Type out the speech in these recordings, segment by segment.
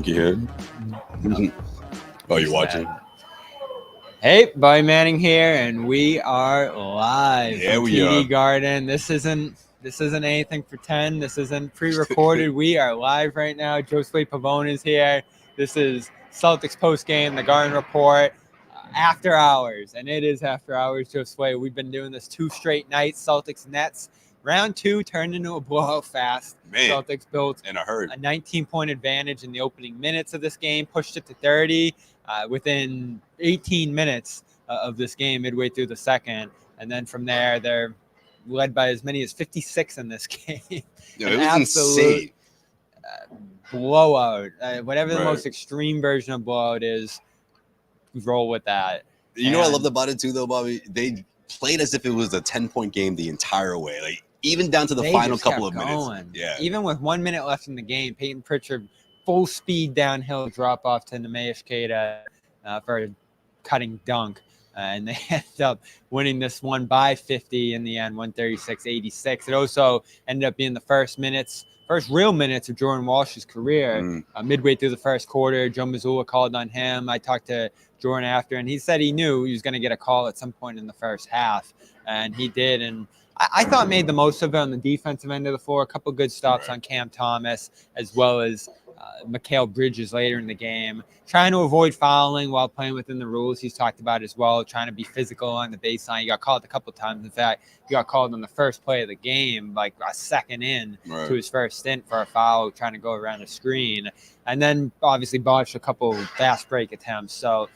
You can hear it? Oh, you're watching? Hey, Bobby Manning here, and we are live from TD Garden. This isn't anything pretend. This isn't pre-recorded. We are live right now. Josue Pavon is here. This is Celtics post-game, the Garden Report, after hours, and it is after hours, Josue. We've been doing this 2 straight nights, Celtics Nets. Round 2 turned into a blowout fast. Man, Celtics built and I heard a 19-point advantage in the opening minutes of this game, pushed it to 30 within 18 minutes of this game, midway through the second. And then from there, they're led by as many as 56 in this game. Yeah, it was insane. Blowout. Whatever the most extreme version of blowout is, roll with that. You know what I loved about it too, though, Bobby? They played as if it was a 10-point game the entire way. Like, even down to the final couple of minutes. Yeah. Even with 1 minute left in the game, Peyton Pritchard full speed downhill drop off to Neemias Queta for a cutting dunk. And they ended up winning this one by 50 in the end, 136-86. It also ended up being the first real minutes of Jordan Walsh's career. Midway through the first quarter, Joe Mazzulla called on him. I talked to Jordan after, and he said he knew he was going to get a call at some point in the first half, and he did. And I thought made the most of it on the defensive end of the floor. A couple good stops on Cam Thomas, as well as Mikal Bridges later in the game. Trying to avoid fouling while playing within the rules he's talked about as well. Trying to be physical on the baseline. He got called a couple times. In fact, he got called on the first play of the game, like a second in to his first stint for a foul, trying to go around the screen. And then obviously botched a couple fast break attempts. So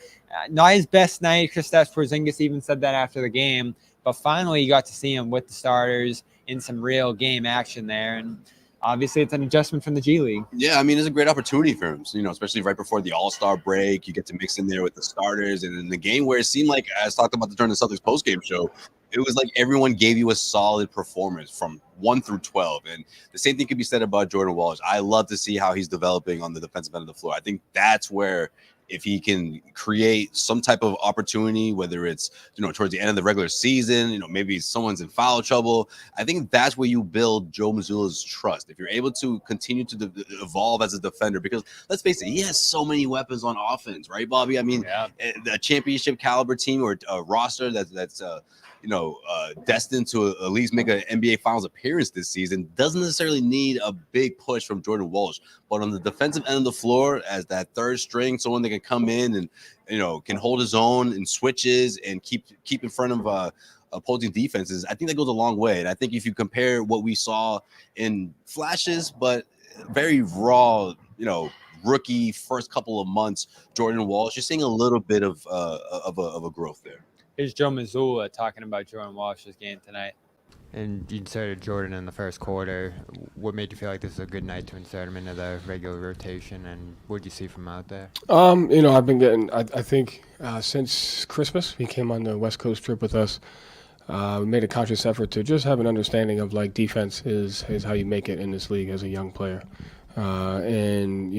not his best night. Kristaps Porzingis even said that after the game. But finally, you got to see him with the starters in some real game action there. And obviously, it's an adjustment from the G League. Yeah, I mean, it's a great opportunity for him, especially right before the All-Star break. You get to mix in there with the starters. And in the game where it seemed like, as talked about during the Celtics post-game show, it was like everyone gave you a solid performance from 1 through 12. And the same thing could be said about Jordan Walsh. I love to see how he's developing on the defensive end of the floor. I think that's where, if he can create some type of opportunity, whether it's, towards the end of the regular season, maybe someone's in foul trouble, I think that's where you build Joe Mazzulla's trust. If you're able to continue to evolve as a defender, because let's face it, he has so many weapons on offense, right, Bobby? I mean, the championship caliber team or a roster that's destined to at least make an NBA Finals appearance this season doesn't necessarily need a big push from Jordan Walsh. But on the defensive end of the floor, as that third string, someone that can come in and can hold his own and switches and keep in front of opposing defenses, I think that goes a long way. And I think if you compare what we saw in flashes, but very raw, rookie first couple of months, Jordan Walsh, you're seeing a little bit of a growth there. Here's Joe Mazzulla talking about Jordan Walsh's game tonight. And you inserted Jordan in the first quarter. What made you feel like this is a good night to insert him into the regular rotation, and what did you see from out there? I've been getting, I think since Christmas, he came on the West Coast trip with us. We made a conscious effort to just have an understanding of, like, defense is how you make it in this league as a young player. And,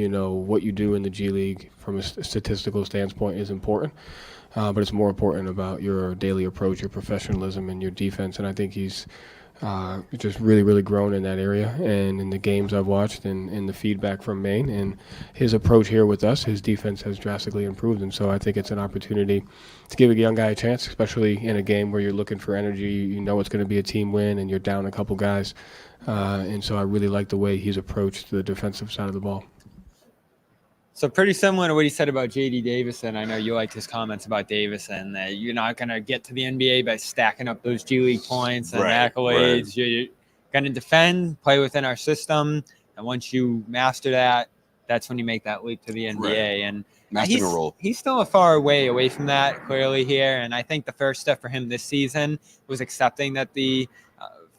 what you do in the G League from a statistical standpoint is important. But it's more important about your daily approach, your professionalism, and your defense. And I think he's just really, really grown in that area. And in the games I've watched and in the feedback from Maine and his approach here with us, his defense has drastically improved. And so I think it's an opportunity to give a young guy a chance, especially in a game where you're looking for energy. You know it's going to be a team win and you're down a couple guys. And so I really like the way he's approached the defensive side of the ball. So pretty similar to what he said about J.D. Davison. I know you liked his comments about Davison, that you're not going to get to the NBA by stacking up those G League points and accolades. You're going to defend, play within our system, and once you master that, that's when you make that leap to the NBA. And he's still a far way away from that, clearly, here. And I think the first step for him this season was accepting that the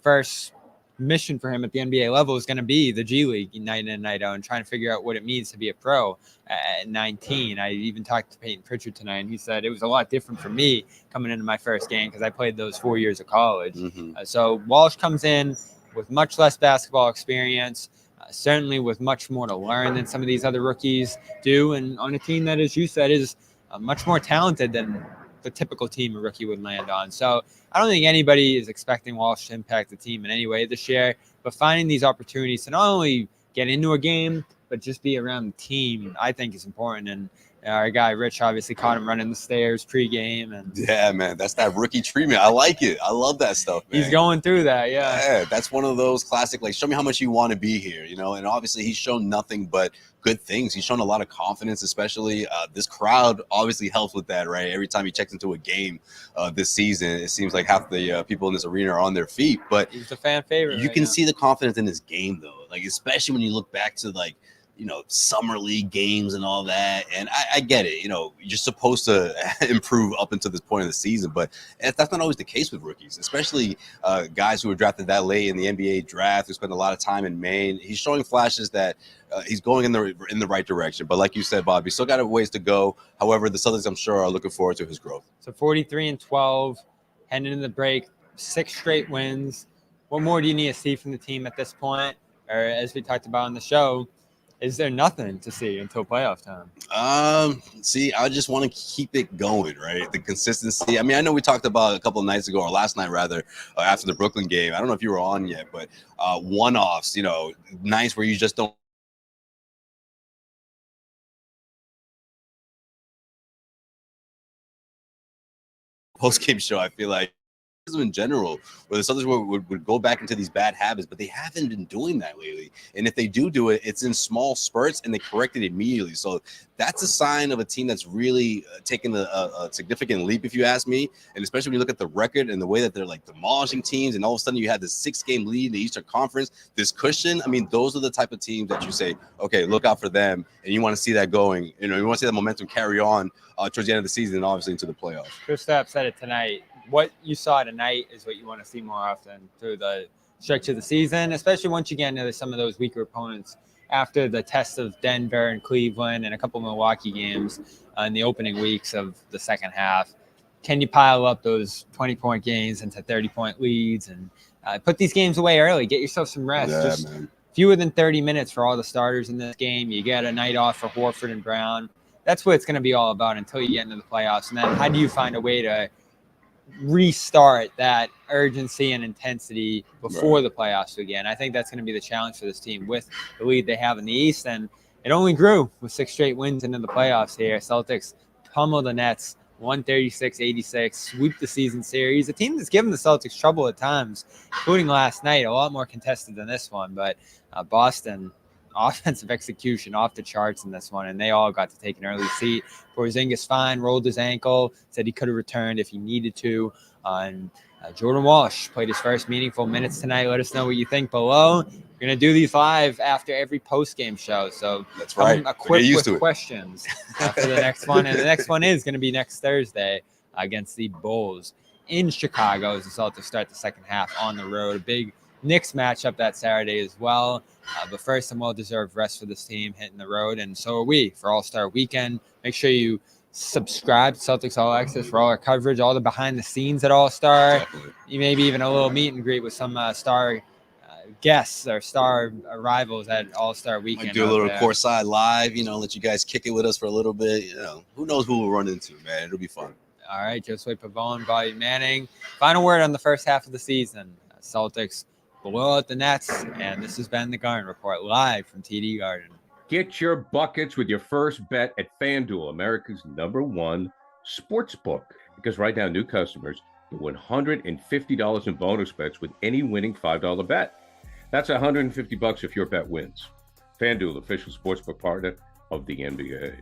first mission for him at the NBA level is going to be the G League night in and night out, and trying to figure out what it means to be a pro at 19. I even talked to Peyton Pritchard tonight, and he said it was a lot different for me coming into my first game because I played those 4 years of college. So Walsh comes in with much less basketball experience, certainly with much more to learn than some of these other rookies do, and on a team that, as you said, is much more talented than the typical team a rookie would land on. So I don't think anybody is expecting Walsh to impact the team in any way this year, but finding these opportunities to not only get into a game, but just be around the team, I think is important. And our guy Rich obviously caught him running the stairs pregame, and Yeah, man, that's that rookie treatment. I like it. I love that stuff, man. he's going through that. Yeah, that's one of those classic, like, show me how much you want to be here, and obviously he's shown nothing but good things. He's shown a lot of confidence, especially this crowd obviously helps with that, right? Every time he checks into a game this season, it seems like half the people in this arena are on their feet, but He's a fan favorite. you can see the confidence in his game, though, like, especially when you look back to, like, summer league games and all that. And I get it. You're supposed to improve up until this point of the season, but that's not always the case with rookies, especially guys who were drafted that late in the NBA draft, who spent a lot of time in Maine. He's showing flashes that he's going in the right direction. But like you said, Bob, he's still got a ways to go. However, the Celtics, I'm sure, are looking forward to his growth. So 43-12, heading into the break, 6 straight wins. What more do you need to see from the team at this point? Or as we talked about on the show, is there nothing to see until playoff time? See, I just want to keep it going, right? The consistency. I mean, I know we talked about a couple of nights ago, or last night rather, after the Brooklyn game. I don't know if you were on yet, but one-offs, nights where you just don't. Post-game show, I feel like, in general, where the Celtics would go back into these bad habits, but they haven't been doing that lately. And if they do it, it's in small spurts, and they correct it immediately. So that's a sign of a team that's really taken a significant leap, if you ask me. And especially when you look at the record and the way that they're like demolishing teams, and all of a sudden you had this 6-game lead in the Eastern Conference, this cushion. I mean, those are the type of teams that you say, okay, look out for them, and you want to see that going. You want to see that momentum carry on towards the end of the season, and obviously into the playoffs. Kristaps said it tonight. What you saw tonight is what you want to see more often through the stretch of the season, especially once you get into some of those weaker opponents after the test of Denver and Cleveland and a couple of Milwaukee games in the opening weeks of the second half. Can you pile up those 20-point games into 30-point leads and put these games away early? Get yourself some rest. Yeah, just man. Fewer than 30 minutes for all the starters in this game. You get a night off for Horford and Brown. That's what it's going to be all about until you get into the playoffs. And then how do you find a way to restart that urgency and intensity before the playoffs again? I think that's going to be the challenge for this team with the lead they have in the East, and it only grew with 6 straight wins into the playoffs here. Celtics pummel the Nets 136-86, sweep the season series. A team that's given the Celtics trouble at times, including last night, a lot more contested than this one, but Boston offensive execution off the charts in this one, and they all got to take an early seat. Porzingis fine, rolled his ankle, said he could have returned if he needed to. And Jordan Walsh played his first meaningful minutes tonight. Let us know what you think below. We're going to do these live after every post-game show, so that's right. Equipped with questions for the next one. And the next one is going to be next Thursday against the Bulls in Chicago as the Celtics start the second half on the road. A big Knicks matchup that Saturday as well. But first, some well-deserved rest for this team hitting the road, and so are we for All-Star Weekend. Make sure you subscribe to Celtics All Access for all our coverage, all the behind-the-scenes at All-Star. You maybe even a little meet and greet with some star guests or star arrivals at All-Star Weekend. Might do a little courtside live, let you guys kick it with us for a little bit. Who knows who we'll run into, man. It'll be fun. All right, Josue Pavon, Bobby Manning. Final word on the first half of the season. Celtics blow out the Nets, and this has been the Garden Report live from TD Garden. Get your buckets with your first bet at FanDuel, America's #1 sportsbook. Because right now, new customers get $150 in bonus bets with any winning $5 bet. That's $150 if your bet wins. FanDuel, official sportsbook partner of the NBA.